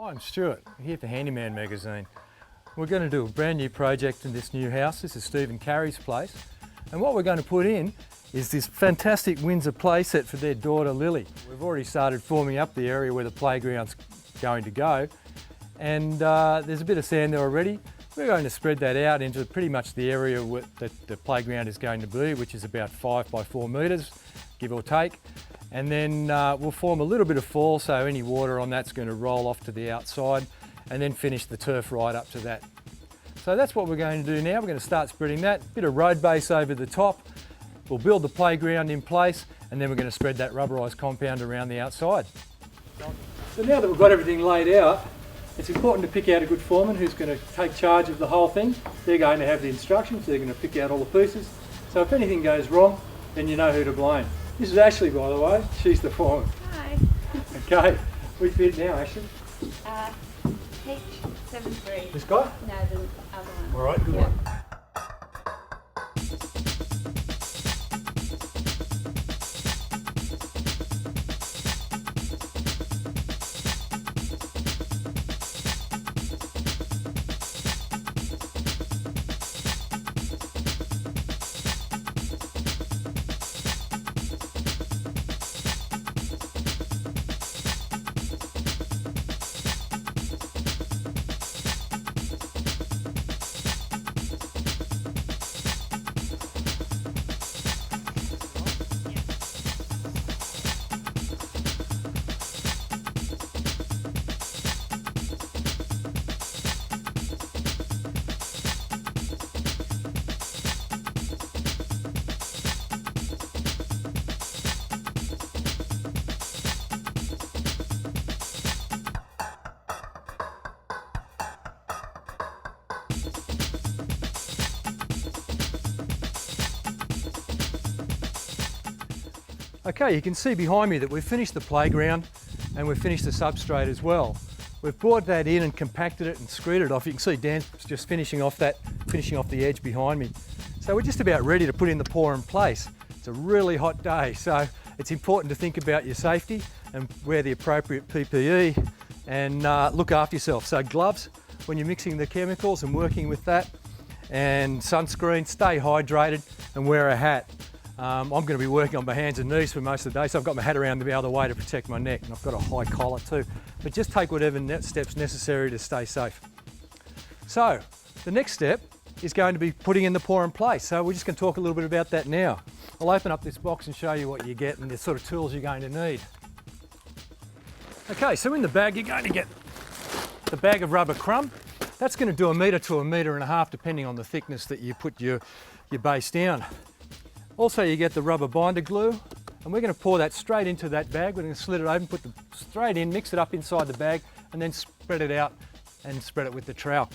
Hi, I'm Stuart, I'm here for Handyman Magazine. We're going to do a brand new project in this new house. This is Steve and Carrie's place. And what we're going to put in is this fantastic Windsor playset for their daughter Lily. We've already started forming up the area where the playground's going to go. And there's a bit of sand there already. We're going to spread that out into pretty much the area that the playground is going to be, which is about 5 by 4 metres, give or take. And then we'll form a little bit of fall, so any water on that's going to roll off to the outside, and then finish the turf right up to that. So that's what we're going to do now. We're going to start spreading that, bit of road base over the top. We'll build the playground in place, and then we're going to spread that rubberised compound around the outside. So now that we've got everything laid out, it's important to pick out a good foreman who's going to take charge of the whole thing. They're going to have the instructions, they're going to pick out all the pieces. So if anything goes wrong, then you know who to blame. This is Ashley, by the way. She's the foreman. Hi. Okay. Which bit now, Ashley? H73. This guy? No, the other one. All right, good Yep. one. Okay, you can see behind me that we've finished the playground and we've finished the substrate as well. We've brought that in and compacted it and screwed it off. You can see Dan's just finishing off the edge behind me. So we're just about ready to put in the pour in place. It's a really hot day, so it's important to think about your safety and wear the appropriate PPE and look after yourself. So gloves when you're mixing the chemicals and working with that, and sunscreen, stay hydrated and wear a hat. I'm going to be working on my hands and knees for most of the day, so I've got my hat around the other way to protect my neck, and I've got a high collar too. But just take whatever steps necessary to stay safe. So the next step is going to be putting in the pour in place. So we're just going to talk a little bit about that now. I'll open up this box and show you what you get and the sort of tools you're going to need. Okay, so in the bag you're going to get the bag of rubber crumb. That's going to do 1 metre to 1.5 metres depending on the thickness that you put your base down. Also you get the rubber binder glue, and we're going to pour that straight into that bag. We're going to slit it open, put it straight in, mix it up inside the bag, and then spread it out and spread it with the trowel.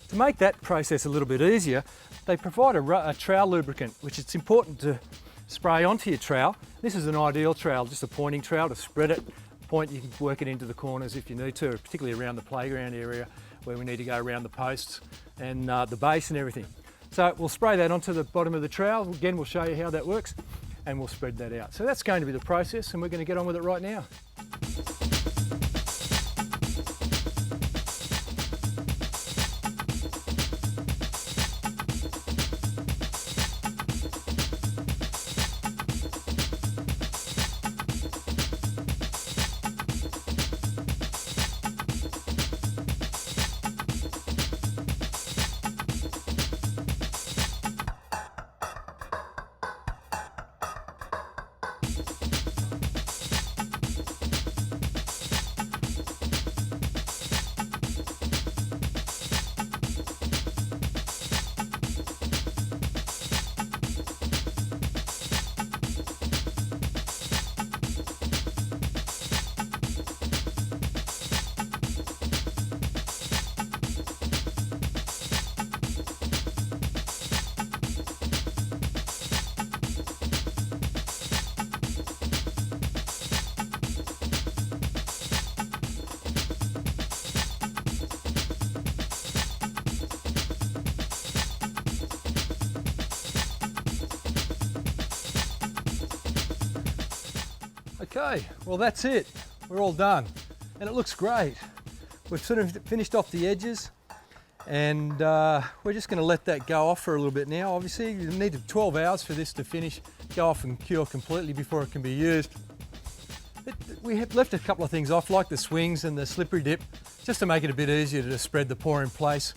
To make that process a little bit easier, they provide a trowel lubricant, which it's important to spray onto your trowel. This is an ideal trowel, just a pointing trowel to spread it. Point, you can work it into the corners if you need to, particularly around the playground area where we need to go around the posts and the base and everything. So we'll spray that onto the bottom of the trowel. Again, we'll show you how that works, and we'll spread that out. So that's going to be the process, and we're going to get on with it right now. Okay, well that's it. We're all done. And it looks great. We've sort of finished off the edges, and we're just going to let that go off for a little bit now. Obviously, you need 12 hours for this to finish, go off and cure completely before it can be used. We have left a couple of things off, like the swings and the slippery dip, just to make it a bit easier to spread the pour in place.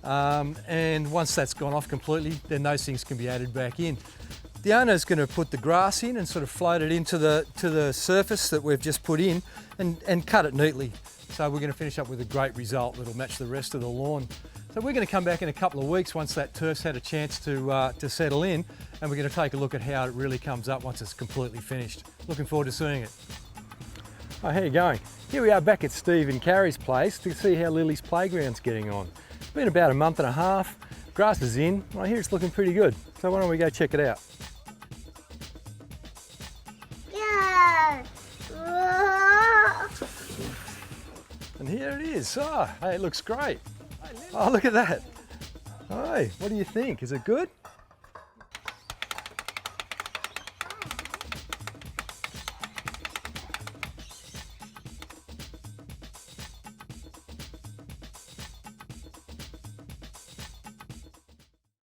And once that's gone off completely, then those things can be added back in. The owner's going to put the grass in and sort of float it into the surface that we've just put in and cut it neatly. So we're going to finish up with a great result that'll match the rest of the lawn. So we're going to come back in a couple of weeks once that turf's had a chance to settle in, and we're going to take a look at how it really comes up once it's completely finished. Looking forward to seeing it. Oh, how are you going? Here we are back at Steve and Carrie's place to see how Lily's playground's getting on. It's been about a month and a half. Grass is in. I hear it's looking pretty good. So why don't we go check it out? Yeah. And here it is. Oh, hey, it looks great. Oh, look at that. Hey, what do you think? Is it good?